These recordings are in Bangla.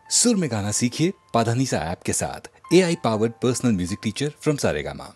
सुर में गाना सीखिए पाधानीसा ऐप के साथ। AI powered personal music teacher from Saregama.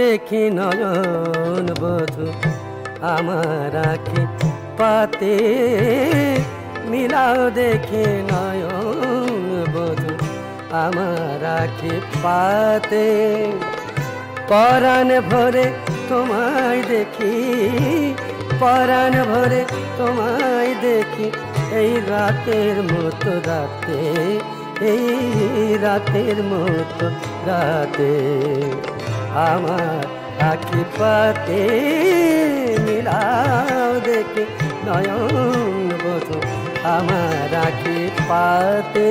দেখি নয়ন বধু আমার আঁখি পাতে, মিলাও দেখি নয়ন বধু আমার আঁখি পাতে। পরাণ ভরে তোমায় দেখি, পরাণ ভরে তোমায় দেখি, এই রাতের মতো রাতে, এই রাতের মতো রাতে আমার আঁখি পাতে, মিলাও দেখি নয়ন বধু আমার আঁখি পাতে।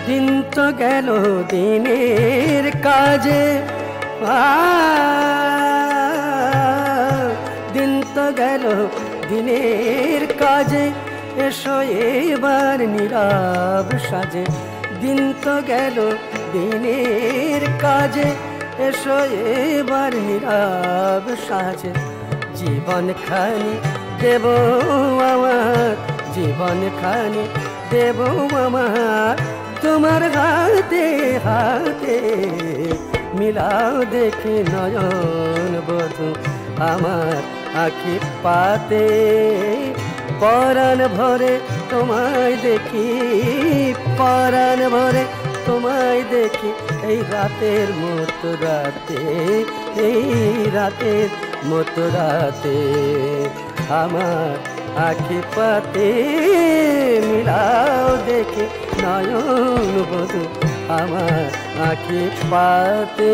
দিন তো গেল দিনের কাজে, দিন তো গেল দিনের কাজে, এসো এবার নীরব সাজে। দিন তো গেল দিনের কাজে, এসো এবার নীরব সাজে। জীবন খানি দেব আমার, জীবন খানি দেব আমার তোমার হাতে হাতে, মিলাও দেখি নয়ন বধু আমার আঁখি পাতে। পরাণ ভরে তোমায় দেখি, পরাণ ভরে তোমায় দেখি, এই রাতের মতো রাতে, এই রাতের মতো রাতে আমার আঁখি পাতে, মিলাও দেখি নয়ন বধু আমার আঁখি পাতে।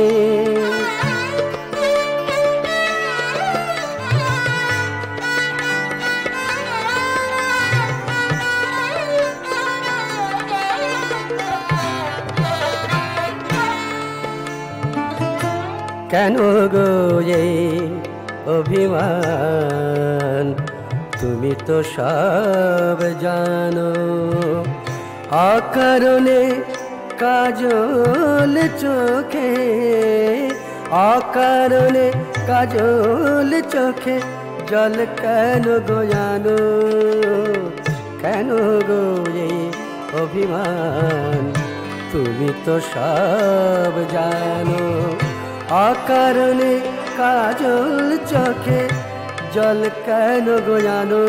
কেন গো এই অভিমান, তুমি তো সব জানো, অকারণে কাজল চোখে, অকারণে কাজল চোখে জল কেন গো জানো, কেন গো এই অভিমান, তুমি তো সব জানো, অকারণে কাজল চোখে জল কেন গো জানো।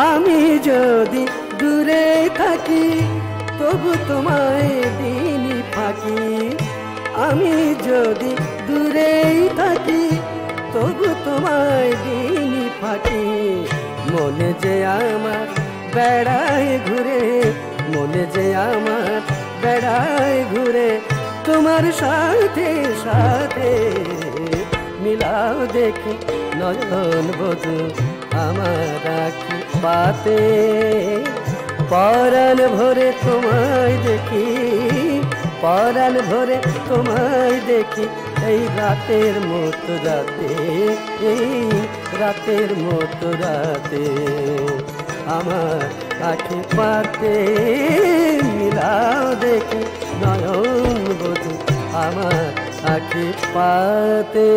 আমি যদি দূরে থাকি তবু তোমায় দিনই ফাঁকি, আমি যদি দূরেই থাকি তবু তোমায় দিনই ফাঁকি। মনে যে আমার বেড়ায় ঘুরে, মনে যে আমার বেড়ায় ঘুরে, তোমার সাথে সাথে মিলাও দেখি নয়ন বধু আমার আঁখি পাতে। পরাণ ভরে তোমায় দেখি, পরাণ ভরে তোমায় দেখি, এই রাতের মতো রাতে, এই রাতের মতো রাতে আমার আঁখি পাতে। মিলাও দেখি নয়ন বধু আমার আঁখি পাতে।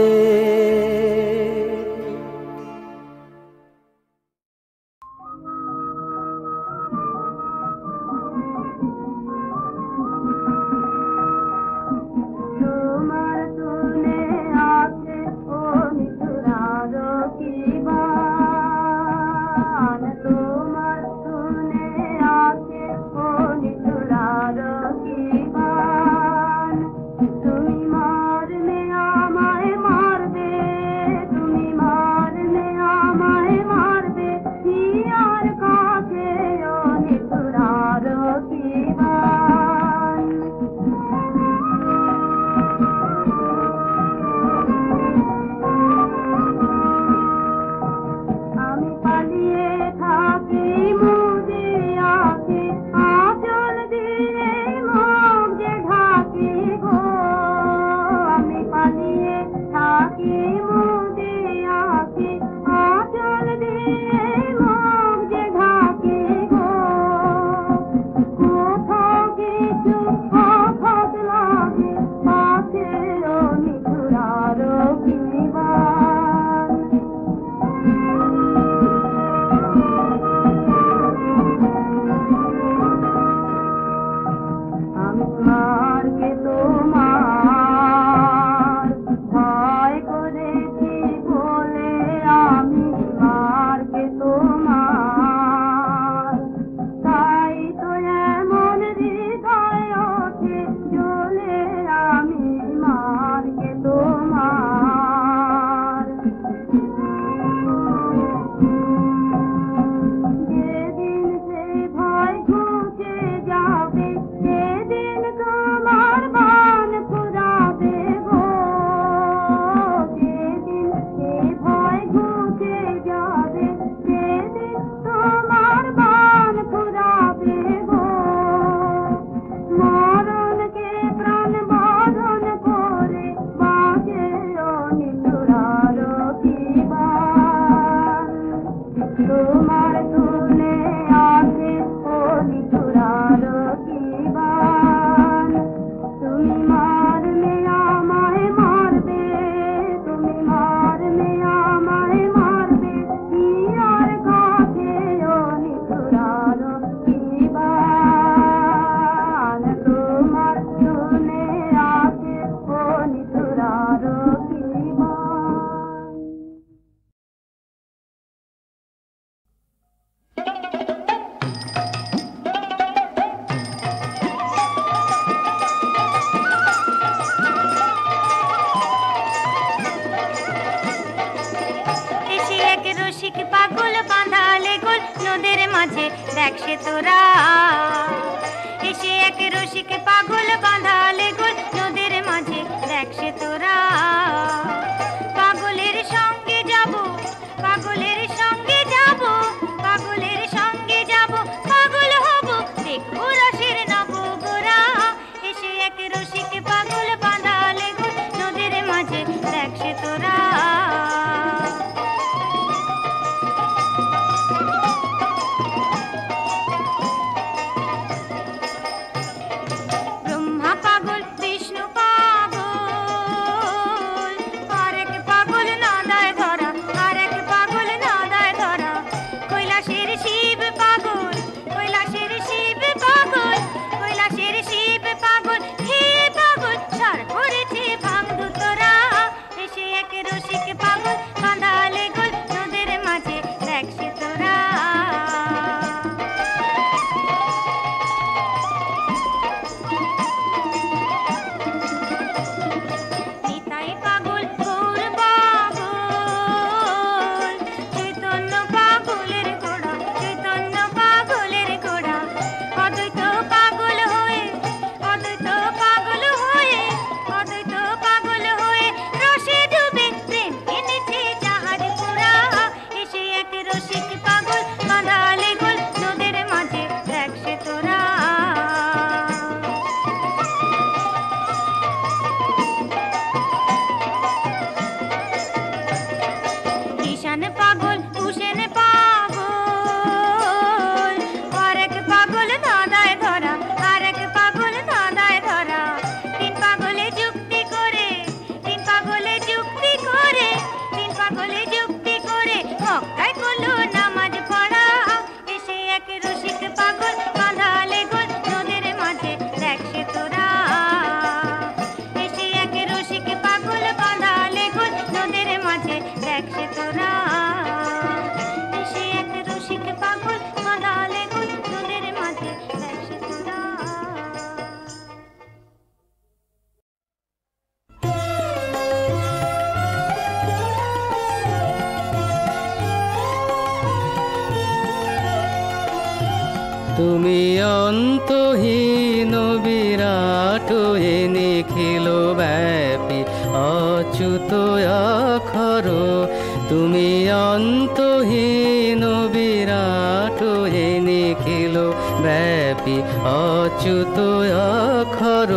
তুমি দেখ সে তোরা এসে এক রসিক পাগল বাঁধালে গোল নদীর মাঝে দেখ সে তোরা পাগলের সঙ্গে যাব পাগলের সঙ্গে যাব পাগলের সঙ্গে যাব পাগল হব দেখবো রসের নব গোরা এসে এক রসিক পাগল বাঁধালে গোল নদীর মাঝে দেখ সে তোরা তুমি অন্তহীন বিরাট এ নিখিল ব্যাপী অচ্যুত অক্ষর তুমি অন্তহীন বিরাট এ নিখিল ব্যাপী অচ্যুত অক্ষর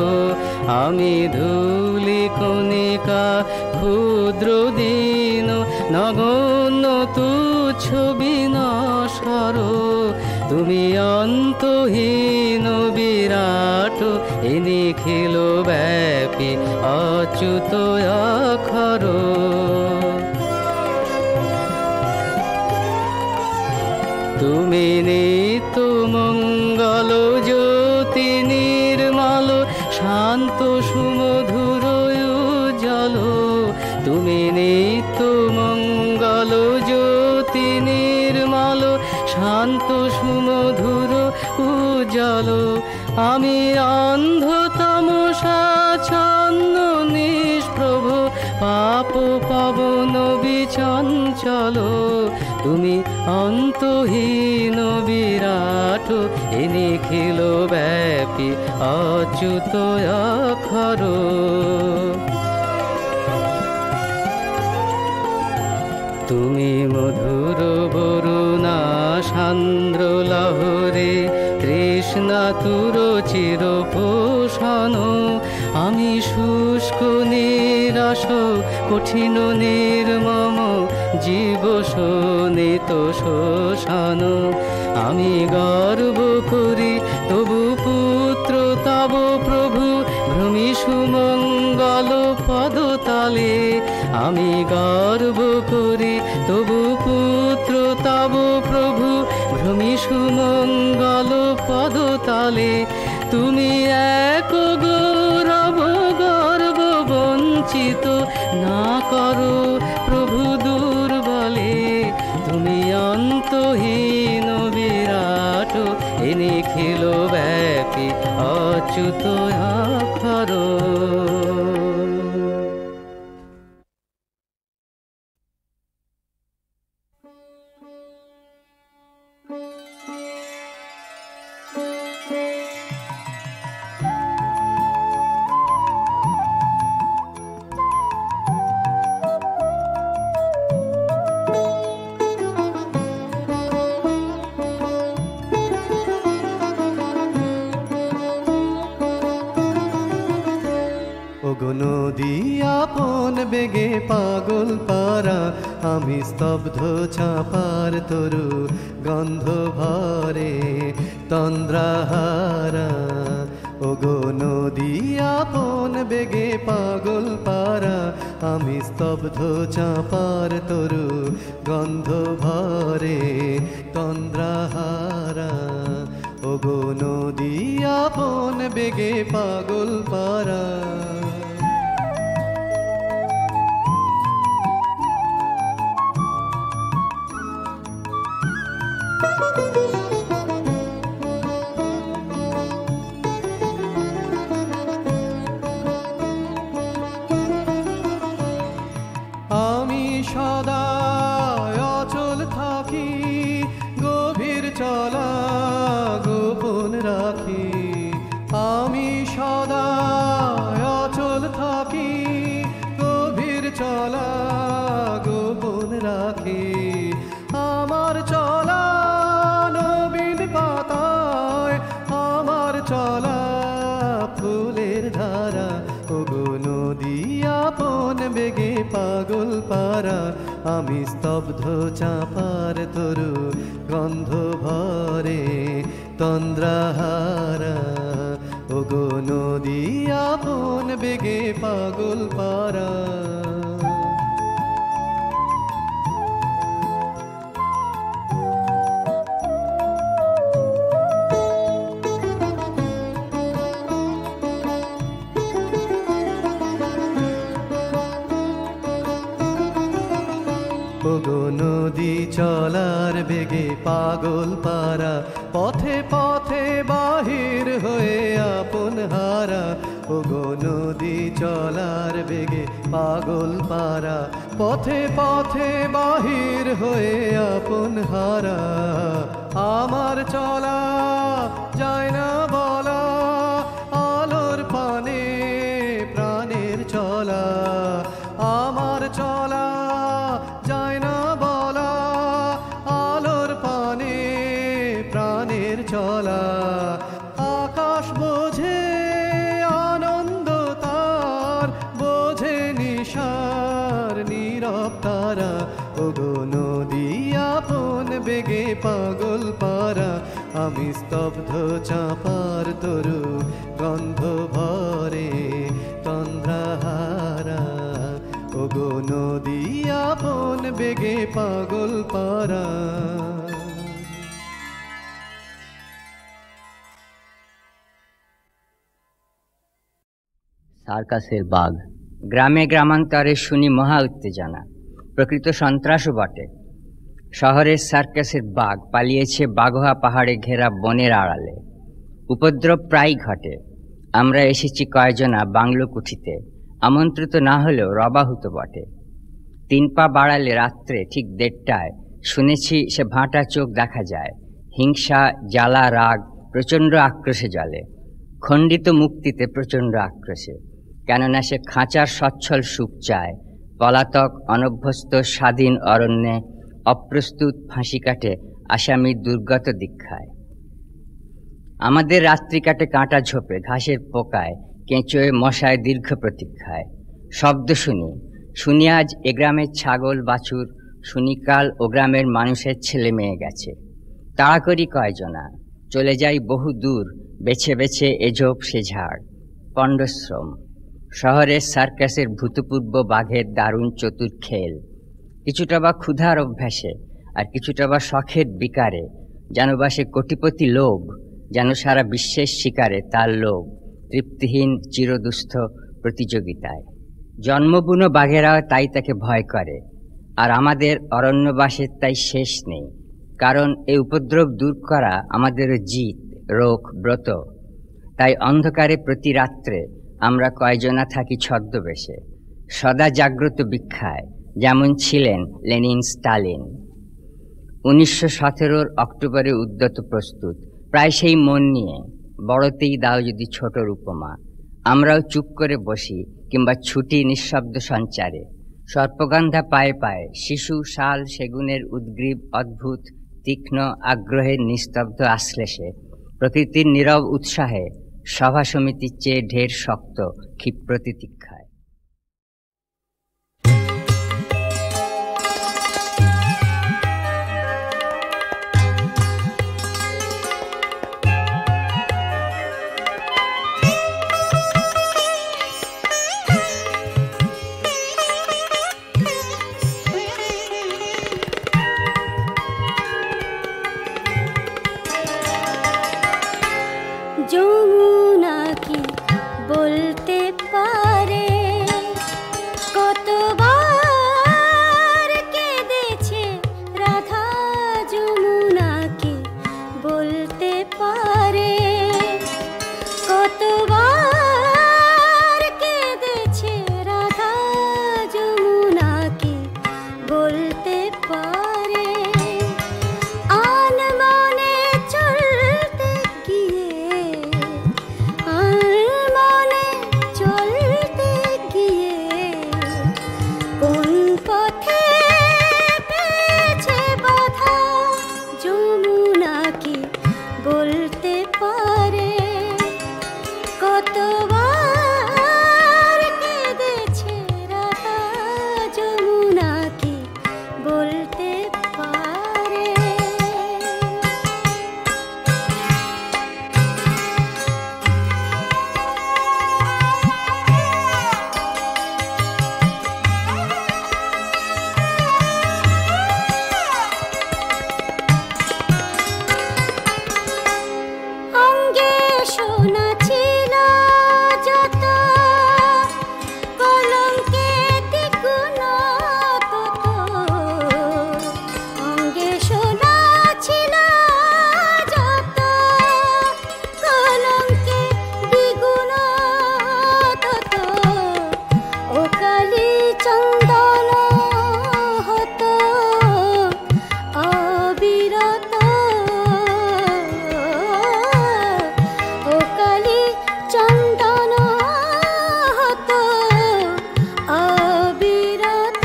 আমি ধূলি কণিকা ক্ষুদ্র দিন নগণ্য তুচ্ছ বিনাশর তুমি অন্তহীন বিরাট এ নিখিল ব্যাপী অচ্যুত অক্ষর তুমি নিত্য মঙ্গল জ্যোতি নির্মল শান্ত সুমধুর উজ্জ্বল তুমি নিত্য মঙ্গল জ্যোতি নির্মল শান্ত সুমধুর উজ্জ্বল আমি অন্ধ তামসাচ্ছন্ন নিষ্প্রভ পাপ পাবন বিচঞ্চল তুমি অন্তহীন বিরাট এ নিখিল ব্যাপী অচ্যুত অক্ষর তুমি মধুর বরুণা সান্দ্র লহরে তৃষ্ণাতুর চির পোষণ আমি শুষ্ক নিরাশ কঠিন নির্মম জীব শোনিত শোষণ আমি গর্ব করি তবু পুত্র তব প্রভু ভ্রমি সুমঙ্গল পদতলে আমি গর্ব করি তবু পুত্র তব প্রভু ভ্রমি সুমঙ্গল পদতলে তুমি এক গৌরব গর্ব বঞ্চিত না করো প্রভু দুর্বলে তুমি অন্তহীন বিরাট এ নিখিল ব্যাপী অচ্যুত অক্ষর ওগো নদী আপন বেগে পাগল পারা, আমি স্তব্ধ চাপার তরু গন্ধ ভরে তন্দ্রাহারা। ওগো নদী আপন বেগে পাগল পারা, আমি স্তব্ধ চাপার তরু গন্ধ ভরে তন্দ্রাহারা। ওগো নদী আপন বেগে পাগল পারা। আমি সদা অচল থাকি, গভীর চলা গোপন রাখি। আমি সদা অচল থাকি, গভীর চলা গোপন রাখি। আমার চলা নবীন পাতায়, আমার চলা ফুলের ধারা। ওগো নদী আপন বেগে পাগল পারা, আমি স্তব্ধ চাপার তরু গন্ধ ভরে তন্দ্রাহারা। ওগো নদী আপন বেগে পাগল পারা। ওগো নদী চলার বেগে পাগল পারা, পথে পথে বাহির হয়ে আপন হারা। ওগো নদী চলার বেগে পাগল পারা, পথে পথে বাহির হয়ে আপন হারা। আমার চলা যায় না বলা, আলোর পানে প্রাণের চলা। আমার চলা যায় না বলা, আলোর পানে প্রাণের চলা। আকাশ বোঝে আনন্দ তার, বোঝে নিশার নীরব তারা। ওগো নদী আপন বেগে পাগল পারা, আমি স্তব্ধ চাপার তরু গন্ধ ভরে তন্দ্রাহারা। ওগো নদী আপন বেগে পাগল পারা। সার্কাসের বাঘ। গ্রামে গ্রামান্তরে শুনি মহা উত্তেজনা, প্রকৃত সন্ত্রাসও বটে। শহরের সার্কাসের বাঘ পালিয়েছে বাঘোয়া পাহাড়ে ঘেরা বনের আড়ালে। উপদ্রব প্রায় ঘটে। আমরা এসেছি কয়জনা বাংলো কুঠিতে, আমন্ত্রিত না হলেও রবাহুত বটে। 3 পা বাড়ালে রাত্রে ঠিক 1:30টায় শুনেছি সে ভাঁটা চোখ দেখা যায়। হিংসা, জ্বালা, রাগ প্রচণ্ড আক্রোশে জ্বলে। খণ্ডিত মুক্তিতে প্রচণ্ড আক্রোশে, কেননা সে খাঁচার সচ্ছল সুখ চায়। পলাতক অনভ্যস্ত স্বাধীন অরণ্যে অপ্রস্তুত ফাঁসি কাটে আসামির দুর্গত দীক্ষায়। আমাদের রাত্রি কাটে কাঁটা ঝোপে, ঘাসের পোকায়, কেঁচোয়, মশায় দীর্ঘ প্রতীক্ষায়। শব্দ শুনি আজ এ গ্রামের ছাগল বাছুর, শুনি কাল ও গ্রামের মানুষের ছেলে মেয়ে গেছে। তাড়া করি কয়জনা, চলে যাই বহু দূর, বেছে বেছে এ ঝোপ সে ঝাড়। পণ্ডশ্রম। শহরের সার্কাসের ভূতপূর্ব বাঘের দারুণ চতুর খেল, কিছুটা বা ক্ষুধার অভ্যাসে, আর কিছুটা বা শখের বিকারে। যেন বা সে কোটিপতি লোভ, যেন সারা বিশ্বের শিকারে তার লোভ, তৃপ্তিহীন চিরদুস্থ প্রতিযোগিতায়। জন্মবুনো বাঘেরা তাই তাকে ভয় করে, আর আমাদের অরণ্যবাসের তাই শেষ নেই। কারণ এই উপদ্রব দূর করা আমাদেরও জিত, রোখ, ব্রত। তাই অন্ধকারে প্রতি রাত্রে আমরা কয়জনা থাকি ছদ্মবেশে, সদা জাগ্রত ভিক্ষায়, যেমন ছিলেন লেনিন, স্টালিন। 1917 অক্টোবরে উদ্যত প্রস্তুত, প্রায় সেই মন নিয়ে, বড়তেই দাও যদি ছোটর উপমা। আমরাও চুপ করে বসি, কিংবা ছুটি নিঃশব্দ সঞ্চারে। সর্পগন্ধা পায়ে পায়ে, শিশু, শাল, সেগুনের উদ্গ্রীব অদ্ভুত তীক্ষ্ণ আগ্রহের নিস্তব্ধ আশ্লেষে, প্রকৃতির নীরব উৎসাহে সভা সমিতির চেয়ে ঢের শক্ত ক্ষিপ্র তিতিক্ষায়। যমুনা কি বলতে পারে কতবার কেঁদেছে রাধা, যমুনা কি বলতে পারে কতবার কেঁদেছে রাধা, যমুনা কি বলতে পারে আনমনে চলতে গিয়ে, আনমনে চলতে গিয়ে কোন পথে পেয়েছে বাধা, যমুনা কি বলতে পারে কতবার কেঁদেছে রাধা, যমুনা কি বলতে পারে। অঙ্গে সোনা ছিল যত, কলঙ্কে দ্বিগুণ তত, অঙ্গে সোনা ছিল যত, কলঙ্কে দ্বিগুণ তত, ও কালি চন্দন হতো অবিরত, ও কালি চন্দন হতো অবিরত,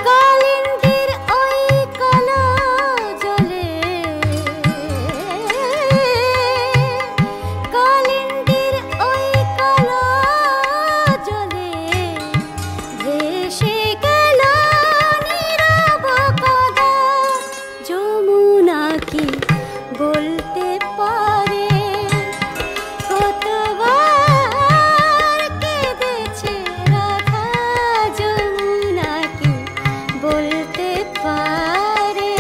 কালিন্দীর ওই কালো জলে, কালিন্দীর ওই কালো জলে ভেসে গেল নীরব কাদা, যমুনা কি বলতে পারে কতবার কেঁদেছে রাধা, যমুনা কি বলতে পারে।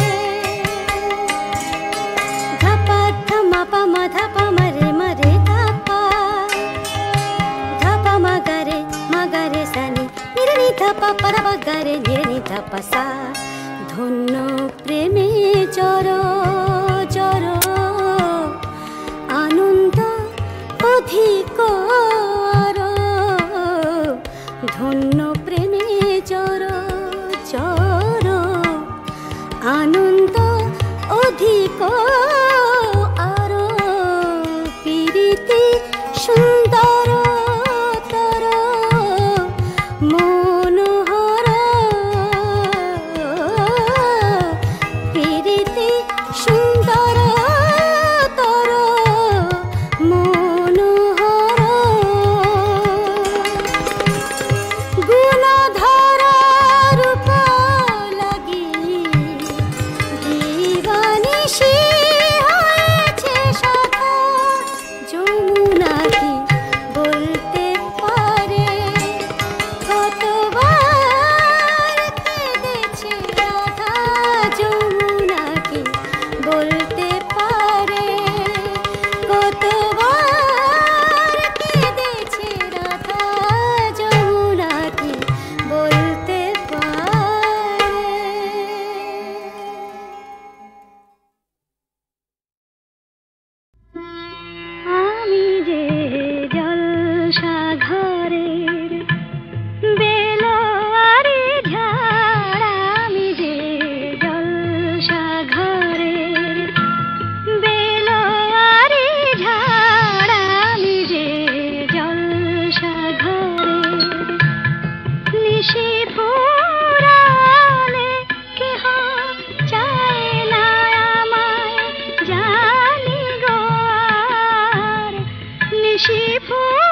ধাপা ধামা পামা ধাপা মারে মারে ধাপা, ধাপা মাগারে সানি নিরনি ধাপা পারা বাগারে নিরনি ধাপা সা, ধন্য প্রেমে চর চর আনন্দ অধিক আর, ধন্য প্রেমে চর চর আনন্দ অধিক আর, প্রীতি সুন্দর তর মনোহর, প্রীতি সুন্দর তর মনোহর, নিশি ফুল